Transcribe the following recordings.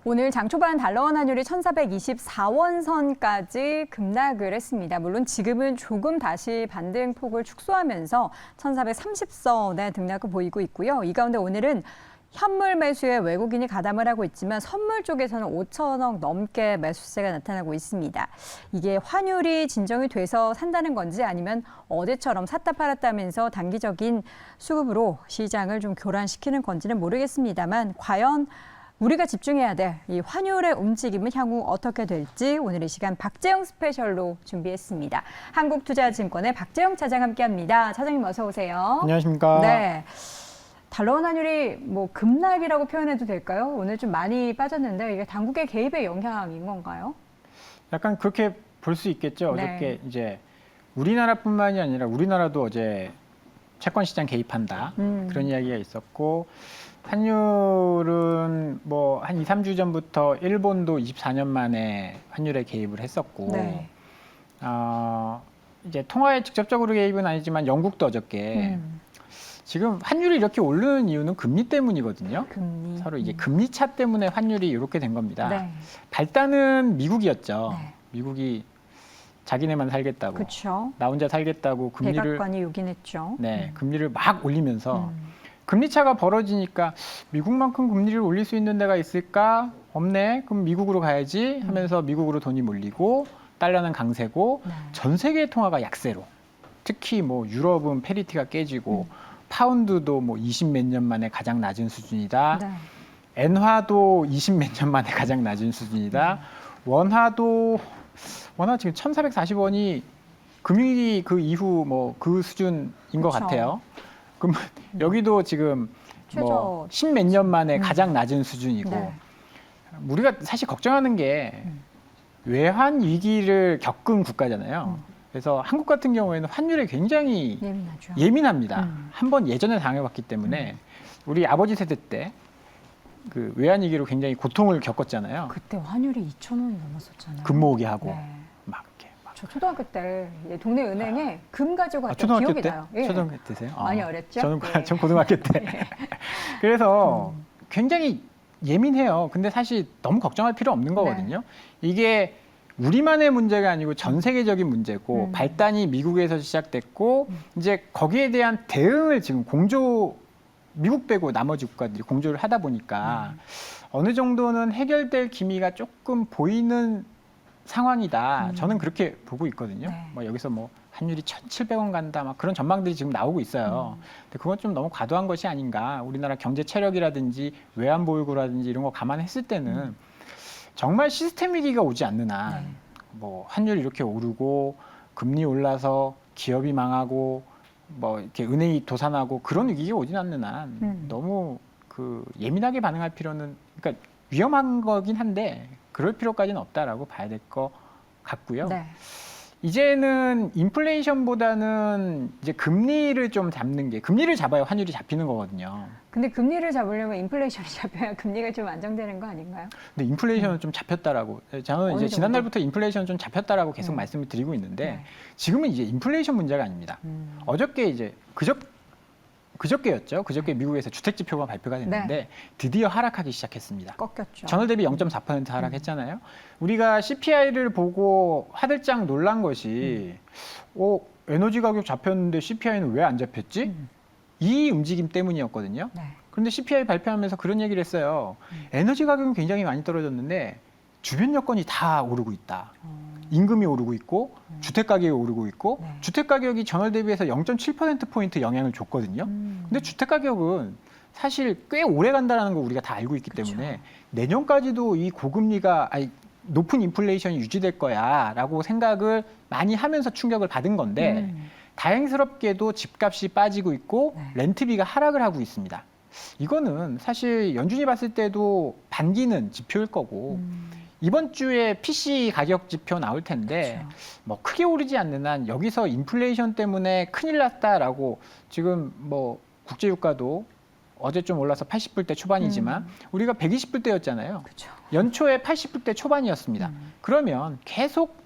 오늘 장 초반 달러원 환율이 1,424원 선까지 급락을 했습니다. 물론 지금은 조금 다시 반등폭을 축소하면서 1,430선에 등락을 보이고 있고요. 이 가운데 오늘은 현물 매수에 외국인이 가담을 하고 있지만 선물 쪽에서는 5천억 넘게 매수세가 나타나고 있습니다. 이게 환율이 진정이 돼서 산다는 건지 아니면 어제처럼 샀다 팔았다 하면서 단기적인 수급으로 시장을 좀 교란시키는 건지는 모르겠습니다만 과연 우리가 집중해야 될 이 환율의 움직임은 향후 어떻게 될지 오늘 이 시간 박재영 스페셜로 준비했습니다. 한국투자증권의 박재영 차장 함께합니다. 차장님 어서 오세요. 안녕하십니까. 네. 달러원 환율이 뭐 급락이라고 표현해도 될까요? 오늘 좀 많이 빠졌는데 이게 당국의 개입의 영향인 건가요? 약간 그렇게 볼 수 있겠죠. 네. 어저께 이제 우리나라뿐만이 아니라 우리나라도 어제 채권 시장 개입한다. 그런 이야기가 있었고 환율은 뭐 한 2, 3주 전부터 일본도 24년 만에 환율에 개입을 했었고 네. 이제 통화에 직접적으로 개입은 아니지만 영국도 어저께 지금 환율이 이렇게 오르는 이유는 금리 때문이거든요. 금리. 서로 이제 금리 차 때문에 환율이 이렇게 된 겁니다. 네. 발단은 미국이었죠. 네. 미국이 자기네만 살겠다고, 그렇죠. 나 혼자 살겠다고 금리를 백악관이 요긴했죠. 금리를 막 올리면서 금리 차가 벌어지니까 미국만큼 금리를 올릴 수 있는 데가 있을까? 없네. 그럼 미국으로 가야지 하면서 미국으로 돈이 몰리고 달러는 강세고 네. 전 세계 통화가 약세로. 특히 뭐 유럽은 페리티가 깨지고 파운드도 뭐 20 몇 년 만에 가장 낮은 수준이다. 네. 엔화도 20 몇 년 만에 가장 낮은 수준이다. 원화 지금 1,440원이 금융위기 그 이후 뭐 그 수준인 것 그쵸. 같아요. 그럼 여기도 지금 뭐 최저 10 몇 년 만에 가장 낮은 수준이고 네. 우리가 사실 걱정하는 게 외환 위기를 겪은 국가잖아요. 그래서 한국 같은 경우에는 환율에 굉장히 예민하죠. 예민합니다. 한번 예전에 당해봤기 때문에 우리 아버지 세대 때 그 외환 위기로 굉장히 고통을 겪었잖아요. 그때 환율이 2,000원이 넘었었잖아요. 금 모으기 하고 네. 막 이렇게 막. 저 초등학교 때 동네 은행에 금 가지고 갔던 초등학교 기억이 때? 나요. 예. 초등학교 때세요? 많이 어렸죠? 저는 예. 전 고등학교 때. 그래서 굉장히 예민해요. 근데 사실 너무 걱정할 필요 없는 거거든요. 이게 우리만의 문제가 아니고 전 세계적인 문제고 발단이 미국에서 시작됐고 이제 거기에 대한 대응을 지금 미국 빼고 나머지 국가들이 공조를 하다 보니까 어느 정도는 해결될 기미가 조금 보이는 상황이다. 저는 그렇게 보고 있거든요. 네. 뭐 여기서 뭐 환율이 1,700원 간다, 막 그런 전망들이 지금 나오고 있어요. 근데 그건 좀 너무 과도한 것이 아닌가. 우리나라 경제 체력이라든지 외환 보유고라든지 이런 거 감안했을 때는 정말 시스템 위기가 오지 않는 한, 네. 뭐 환율 이렇게 오르고 금리 올라서 기업이 망하고 뭐 이렇게 은행이 도산하고 그런 위기가 오진 않는 한 너무 그 예민하게 반응할 필요는, 그러니까 위험한 거긴 한데 그럴 필요까지는 없다라고 봐야 될 것 같고요. 네. 이제는 인플레이션보다는 이제 금리를 좀 잡는 게, 금리를 잡아야 환율이 잡히는 거거든요. 근데 금리를 잡으려면 인플레이션이 잡혀야 금리가 좀 안정되는 거 아닌가요? 근데 인플레이션은 좀 잡혔다라고, 저는 어느 이제 정도? 지난달부터 인플레이션 좀 잡혔다라고 계속 말씀을 드리고 있는데 네. 지금은 이제 인플레이션 문제가 아닙니다. 어저께 이제 그저께였죠. 그저께 미국에서 주택 지표가 발표가 됐는데 드디어 하락하기 시작했습니다. 꺾였죠. 전월 대비 0.4% 하락했잖아요. 우리가 CPI를 보고 화들짝 놀란 것이 에너지 가격 잡혔는데 CPI는 왜 안 잡혔지? 이 움직임 때문이었거든요. 네. 그런데 CPI 발표하면서 그런 얘기를 했어요. 에너지 가격은 굉장히 많이 떨어졌는데 주변 여건이 다 오르고 있다. 임금이 오르고 있고 주택 가격이 오르고 있고 네. 주택 가격이 전월 대비해서 0.7%포인트 영향을 줬거든요. 근데 주택 가격은 사실 꽤 오래 간다는 거 우리가 다 알고 있기 그쵸. 때문에 내년까지도 이 고금리가 높은 인플레이션이 유지될 거야라고 생각을 많이 하면서 충격을 받은 건데 다행스럽게도 집값이 빠지고 있고 네. 렌트비가 하락을 하고 있습니다. 이거는 사실 연준이 봤을 때도 반기는 지표일 거고 이번 주에 PC 가격 지표 나올 텐데 그렇죠. 뭐 크게 오르지 않는 한 여기서 인플레이션 때문에 큰일 났다라고, 지금 뭐 국제유가도 어제 좀 올라서 80불대 초반이지만 우리가 120불대였잖아요. 그렇죠. 연초에 80불대 초반이었습니다. 그러면 계속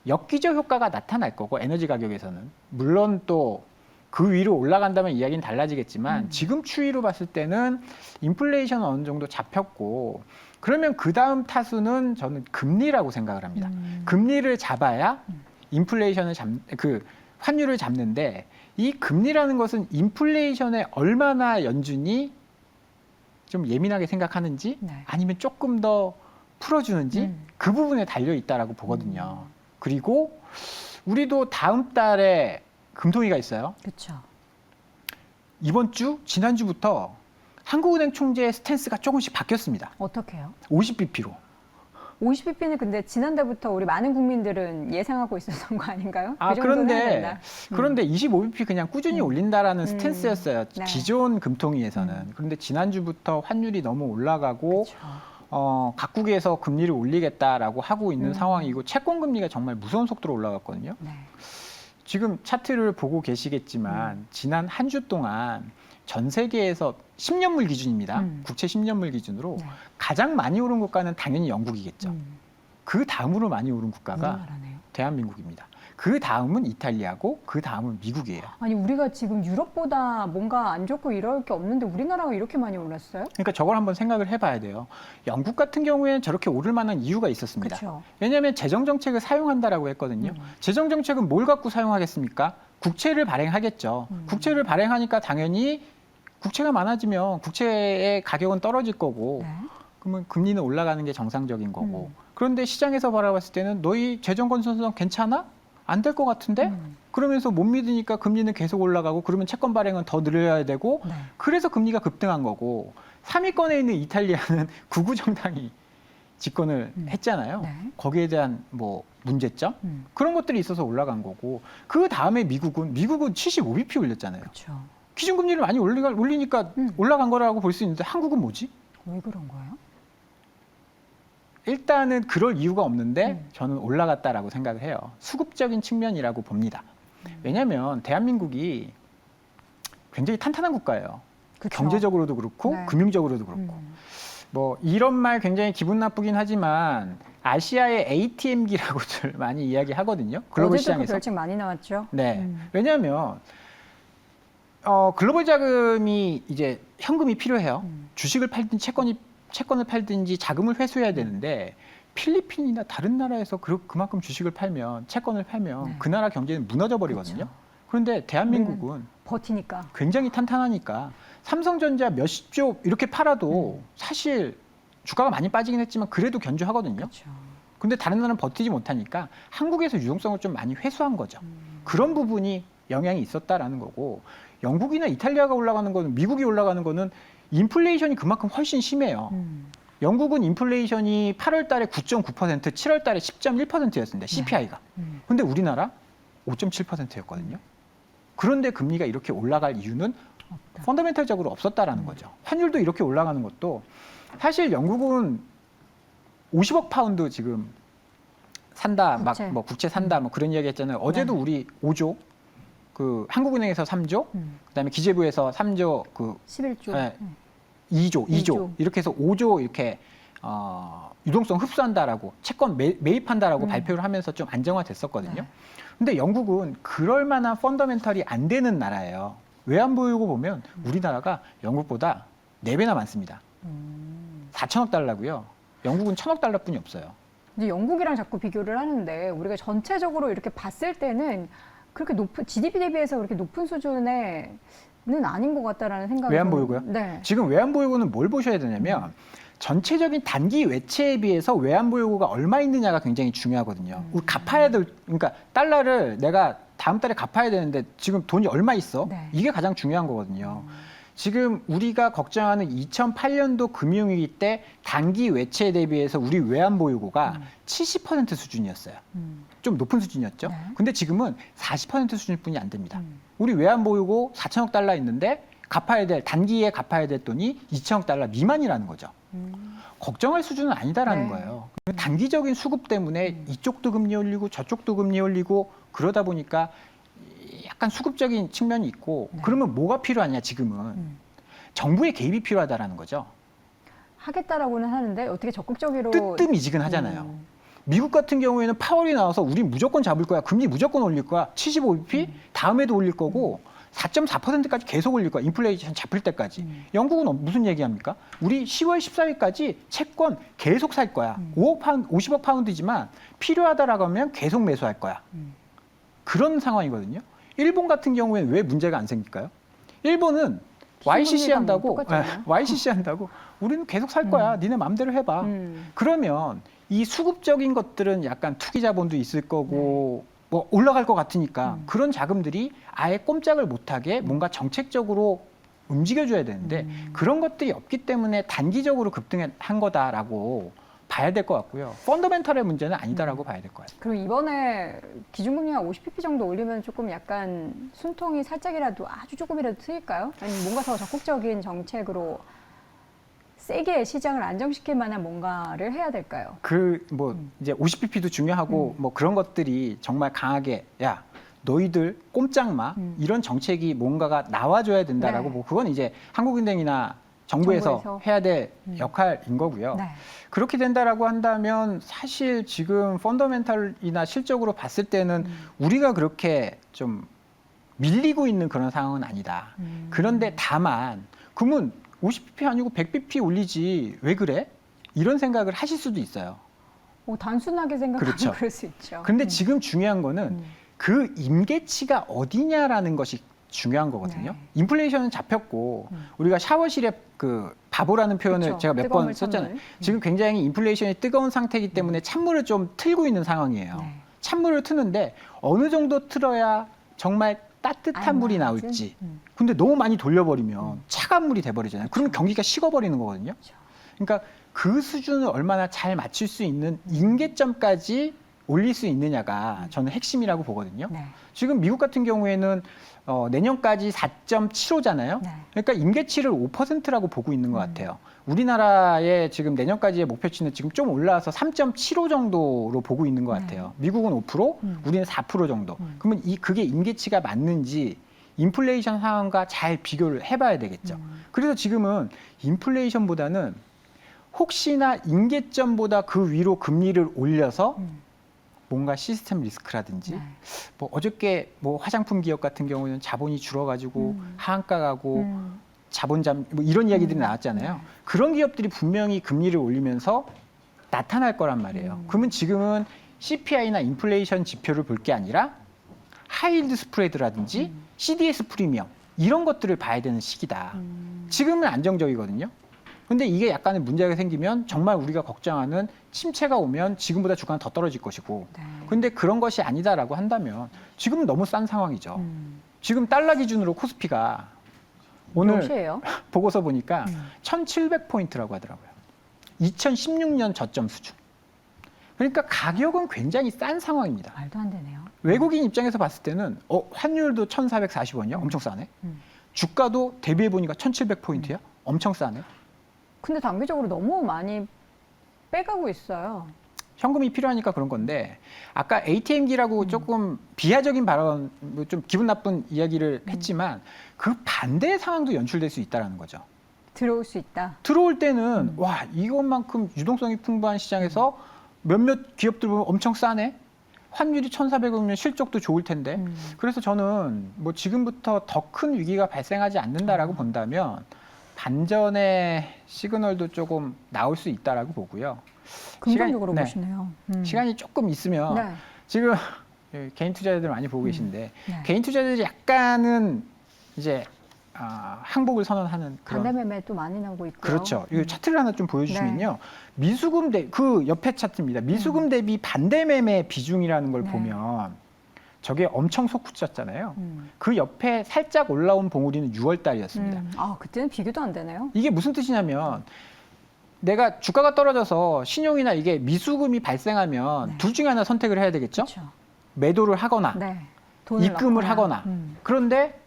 엽기적 효과가 나타날 거고 에너지 가격에서는 물론 또 그 위로 올라간다면 이야기는 달라지겠지만 지금 추이로 봤을 때는 인플레이션은 어느 정도 잡혔고 그러면 그 다음 타수는 저는 금리라고 생각을 합니다. 금리를 잡아야 인플레이션을 환율을 잡는데 이 금리라는 것은 인플레이션에 얼마나 연준이 좀 예민하게 생각하는지 네. 아니면 조금 더 풀어주는지 그 부분에 달려 있다라고 보거든요. 그리고 우리도 다음 달에 금통위가 있어요. 그렇죠. 이번 주, 지난주부터 한국은행 총재의 스탠스가 조금씩 바뀌었습니다. 어떻게요? 50bp로. 50bp는 근데 지난달부터 우리 많은 국민들은 예상하고 있었던 거 아닌가요? 아, 그 정도는 해야 된다. 그런데 25bp 그냥 꾸준히 올린다라는 스탠스였어요. 네. 기존 금통위에서는. 그런데 지난주부터 환율이 너무 올라가고 그렇죠. 각국에서 금리를 올리겠다라고 하고 있는 상황이고 채권 금리가 정말 무서운 속도로 올라갔거든요. 네. 지금 차트를 보고 계시겠지만 지난 한 주 동안 전 세계에서 10년물 기준입니다. 국채 10년물 기준으로 네. 가장 많이 오른 국가는 당연히 영국이겠죠. 그 다음으로 많이 오른 국가가 우리나라네요. 대한민국입니다. 그 다음은 이탈리아고 그 다음은 미국이에요. 아니 우리가 지금 유럽보다 뭔가 안 좋고 이럴 게 없는데 우리나라가 이렇게 많이 올랐어요? 그러니까 저걸 한번 생각을 해봐야 돼요. 영국 같은 경우에는 저렇게 오를 만한 이유가 있었습니다. 그렇죠. 왜냐하면 재정정책을 사용한다라고 했거든요. 재정정책은 뭘 갖고 사용하겠습니까? 국채를 발행하겠죠. 국채를 발행하니까 당연히 국채가 많아지면 국채의 가격은 떨어질 거고 네. 그러면 금리는 올라가는 게 정상적인 거고 그런데 시장에서 바라봤을 때는 너희 재정 건전성 괜찮아? 안 될 것 같은데? 그러면서 못 믿으니까 금리는 계속 올라가고 그러면 채권 발행은 더 늘려야 되고 네. 그래서 금리가 급등한 거고 3위권에 있는 이탈리아는 극우 정당이 집권을 했잖아요. 네. 거기에 대한 뭐 문제점 그런 것들이 있어서 올라간 거고 그 다음에 미국은 75bp 올렸잖아요. 그렇죠. 기준금리를 많이 올리니까 올라간 거라고 볼 수 있는데 한국은 뭐지? 왜 그런 거예요? 일단은 그럴 이유가 없는데 저는 올라갔다라고 생각을 해요. 수급적인 측면이라고 봅니다. 왜냐하면 대한민국이 굉장히 탄탄한 국가예요. 그쵸. 경제적으로도 그렇고 네. 금융적으로도 그렇고. 뭐 이런 말 굉장히 기분 나쁘긴 하지만 아시아의 ATM기라고들 많이 이야기하거든요. 글로벌 어제도 그 시장에서. 별칭 많이 나왔죠. 네. 왜냐하면 글로벌 자금이 이제 현금이 필요해요. 주식을 팔든 채권을 팔든지 자금을 회수해야 되는데 필리핀이나 다른 나라에서 그만큼 주식을 팔면 채권을 팔면 네. 그 나라 경제는 무너져 버리거든요. 그런데 대한민국은 버티니까. 굉장히 탄탄하니까 삼성전자 몇십 조 이렇게 팔아도 사실 주가가 많이 빠지긴 했지만 그래도 견주하거든요. 그렇죠. 근데 다른 나라는 버티지 못하니까 한국에서 유동성을 좀 많이 회수한 거죠. 그런 부분이 영향이 있었다라는 거고 영국이나 이탈리아가 올라가는 거는 미국이 올라가는 거는 인플레이션이 그만큼 훨씬 심해요. 영국은 인플레이션이 8월 달에 9.9%, 7월 달에 10.1%였습니다. CPI가. 근데 우리나라 5.7%였거든요. 그런데 금리가 이렇게 올라갈 이유는 없다. 펀더멘탈적으로 없었다라는 거죠. 환율도 이렇게 올라가는 것도 사실 영국은 50억 파운드 지금 산다, 국채. 막 뭐 국채 산다, 뭐 그런 이야기 했잖아요. 어제도 우리 5조, 그 한국은행에서 3조, 그다음에 기재부에서 3조, 그 11조. 네. 2조 이렇게 해서 5조 이렇게 유동성 흡수한다라고 채권 매입한다라고 발표를 하면서 좀 안정화됐었거든요. 네. 근데 영국은 그럴 만한 펀더멘털이 안 되는 나라예요. 외환보유고 보면 우리나라가 영국보다 4배나 많습니다. 4천억 달러고요. 영국은 1,000억 달러뿐이 없어요. 근데 영국이랑 자꾸 비교를 하는데 우리가 전체적으로 이렇게 봤을 때는 그렇게 높은 GDP 대비해서 그렇게 높은 수준의 는 아닌 것 같다라는 생각이 외환보유고요? 네. 지금 외환보유고는 뭘 보셔야 되냐면 전체적인 단기 외채에 비해서 외환보유고가 얼마 있느냐가 굉장히 중요하거든요. 우리 갚아야 될, 그러니까 달러를 내가 다음 달에 갚아야 되는데 지금 돈이 얼마 있어? 네. 이게 가장 중요한 거거든요. 지금 우리가 걱정하는 2008년도 금융위기 때 단기 외채에 대비해서 우리 외환보유고가 70% 수준이었어요. 좀 높은 수준이었죠. 네. 근데 지금은 40% 수준뿐이 안 됩니다. 우리 외환보유고 4천억 달러 있는데 단기에 갚아야 될 돈이 2천억 달러 미만이라는 거죠. 걱정할 수준은 아니다라는 네. 거예요. 단기적인 수급 때문에 이쪽도 금리 올리고 저쪽도 금리 올리고 그러다 보니까 약간 수급적인 측면이 있고 네. 그러면 뭐가 필요하냐 지금은 정부의 개입이 필요하다라는 거죠. 하겠다라고는 하는데 어떻게 적극적으로 뜨뜻미지근하잖아요. 미국 같은 경우에는 파월이 나와서 우린 무조건 잡을 거야. 금리 무조건 올릴 거야. 75bp 다음에도 올릴 거고 4.4%까지 계속 올릴 거야. 인플레이션 잡힐 때까지. 영국은 무슨 얘기합니까? 우리 10월 14일까지 채권 계속 살 거야. 50억 파운드지만 필요하다라고 하면 계속 매수할 거야. 그런 상황이거든요. 일본 같은 경우에는 왜 문제가 안 생길까요? 일본은 YCC 한다고, YCC 한다고 우리는 계속 살 거야. 니네 마음대로 해봐. 그러면 이 수급적인 것들은 약간 투기 자본도 있을 거고 뭐 올라갈 것 같으니까 그런 자금들이 아예 꼼짝을 못하게 뭔가 정책적으로 움직여줘야 되는데 그런 것들이 없기 때문에 단기적으로 급등한 거다라고 봐야 될 것 같고요. 펀더멘털의 문제는 아니다라고 봐야 될 것 같아요. 그럼 이번에 기준금리가 50pp 정도 올리면 조금 약간 숨통이 살짝이라도 아주 조금이라도 트일까요? 아니면 뭔가 더 적극적인 정책으로 세게 시장을 안정시킬 만한 뭔가를 해야 될까요? 이제 50pp도 중요하고 뭐 그런 것들이 정말 강하게 야 너희들 꼼짝 마 이런 정책이 뭔가가 나와줘야 된다라고 네. 뭐 그건 이제 한국은행이나 정부에서 해야 될 역할인 거고요. 네. 그렇게 된다라고 한다면 사실 지금 펀더멘털이나 실적으로 봤을 때는 우리가 그렇게 좀 밀리고 있는 그런 상황은 아니다. 그런데 다만 그러면 50bp 아니고 100bp 올리지 왜 그래? 이런 생각을 하실 수도 있어요. 단순하게 생각하면 그렇죠. 그럴 수 있죠. 근데 지금 중요한 거는 그 임계치가 어디냐라는 것이 중요한 거거든요. 네. 인플레이션은 잡혔고 우리가 샤워실에 그 바보라는 표현을 그렇죠. 제가 몇 뜨거운 번 물, 썼잖아요. 찬물. 지금 굉장히 인플레이션이 뜨거운 상태이기 때문에 찬물을 좀 틀고 있는 상황이에요. 네. 찬물을 트는데 어느 정도 틀어야 정말 따뜻한 물이 알맞은? 나올지. 근데 너무 많이 돌려버리면 차가운 물이 돼버리잖아요. 그러면 경기가 식어버리는 거거든요. 그렇죠. 그러니까 그 수준을 얼마나 잘 맞출 수 있는 임계점까지 올릴 수 있느냐가 저는 핵심이라고 보거든요. 네. 지금 미국 같은 경우에는 내년까지 4.75잖아요. 네. 그러니까 임계치를 5%라고 보고 있는 것 같아요. 우리나라의 지금 내년까지의 목표치는 지금 좀 올라와서 3.75 정도로 보고 있는 것 같아요. 미국은 5%, 우리는 4% 정도. 그러면 그게 임계치가 맞는지 인플레이션 상황과 잘 비교를 해봐야 되겠죠. 그래서 지금은 인플레이션보다는 혹시나 임계점보다 그 위로 금리를 올려서 뭔가 시스템 리스크라든지 네. 뭐 어저께 뭐 화장품 기업 같은 경우는 자본이 줄어가지고 하한가 가고 자본잠 뭐 이런 이야기들이 나왔잖아요. 네. 그런 기업들이 분명히 금리를 올리면서 나타날 거란 말이에요. 그러면 지금은 CPI나 인플레이션 지표를 볼 게 아니라 하이힐드 스프레드라든지 CDS 프리미엄 이런 것들을 봐야 되는 시기다. 지금은 안정적이거든요. 근데 이게 약간의 문제가 생기면 정말 우리가 걱정하는 침체가 오면 지금보다 주가는 더 떨어질 것이고 네. 근데 그런 것이 아니다라고 한다면 지금은 너무 싼 상황이죠. 지금 달러 기준으로 코스피가 오늘 몇이에요? 보고서 보니까 1,700포인트라고 하더라고요. 2016년 저점 수준. 그러니까 가격은 굉장히 싼 상황입니다. 말도 안 되네요. 외국인 입장에서 봤을 때는 환율도 1,440원이야? 엄청 싸네. 주가도 대비해보니까 1,700포인트야? 엄청 싸네. 근데 단기적으로 너무 많이 빼가고 있어요. 현금이 필요하니까 그런 건데 아까 ATM기라고 조금 비하적인 발언, 뭐 좀 기분 나쁜 이야기를 했지만 그 반대의 상황도 연출될 수 있다는 거죠. 들어올 수 있다. 들어올 때는 와 이것만큼 유동성이 풍부한 시장에서 몇몇 기업들 보면 엄청 싸네. 환율이 1,400원이면 실적도 좋을 텐데. 그래서 저는 뭐 지금부터 더 큰 위기가 발생하지 않는다라고 본다면 반전의 시그널도 조금 나올 수 있다라고 보고요. 긍정적으로 네. 보시네요. 시간이 조금 있으면 네. 지금 개인 투자자들 많이 보고 계신데 네. 개인 투자자들이 약간은 이제 항복을 선언하는 그런 반대 매매도 많이 나오고 있고요. 그렇죠. 이 차트를 하나 좀 보여주시면요. 미수금 그 옆에 차트입니다. 미수금 대비 반대 매매 비중이라는 걸 네. 보면 저게 엄청 솟구쳤잖아요. 그 옆에 살짝 올라온 봉우리는 6월 달이었습니다. 그때는 비교도 안 되네요. 이게 무슨 뜻이냐면 내가 주가가 떨어져서 신용이나 이게 미수금이 발생하면 네. 둘 중에 하나 선택을 해야 되겠죠. 그렇죠. 매도를 하거나 네. 돈을 입금을 넣거나. 하거나. 그런데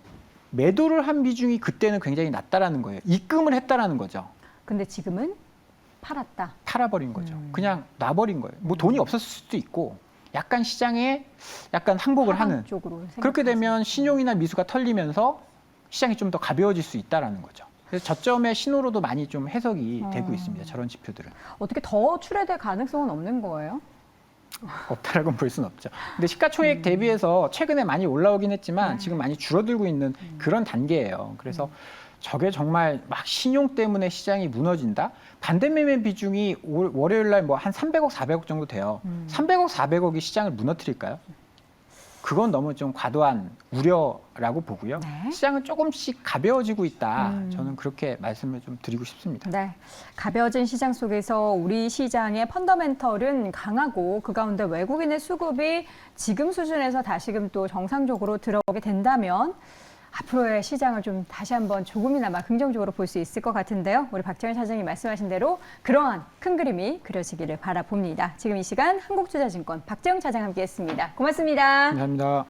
매도를 한 비중이 그때는 굉장히 낮다라는 거예요. 입금을 했다라는 거죠. 근데 지금은 팔았다. 팔아버린 거죠. 그냥 놔버린 거예요. 뭐 돈이 없었을 수도 있고 약간 시장에 약간 항복을 하는. 쪽으로 그렇게 되면 신용이나 미수가 털리면서 시장이 좀 더 가벼워질 수 있다라는 거죠. 그래서 저점의 신호로도 많이 좀 해석이 되고 있습니다. 저런 지표들은. 어떻게 더 출회될 가능성은 없는 거예요? 없다라고는 볼 수는 없죠. 근데 시가총액 대비해서 최근에 많이 올라오긴 했지만 지금 많이 줄어들고 있는 그런 단계예요. 그래서 저게 정말 막 신용 때문에 시장이 무너진다? 반대 매매 비중이 월요일 날 뭐 한 300억, 400억 정도 돼요. 300억, 400억이 시장을 무너뜨릴까요? 그건 너무 좀 과도한 우려라고 보고요. 네. 시장은 조금씩 가벼워지고 있다. 저는 그렇게 말씀을 좀 드리고 싶습니다. 네, 가벼워진 시장 속에서 우리 시장의 펀더멘털은 강하고 그 가운데 외국인의 수급이 지금 수준에서 다시금 또 정상적으로 들어오게 된다면 앞으로의 시장을 좀 다시 한번 조금이나마 긍정적으로 볼 수 있을 것 같은데요. 우리 박정현 차장님 말씀하신 대로 그러한 큰 그림이 그려지기를 바라봅니다. 지금 이 시간 한국투자증권 박정현 차장 함께했습니다. 고맙습니다. 감사합니다.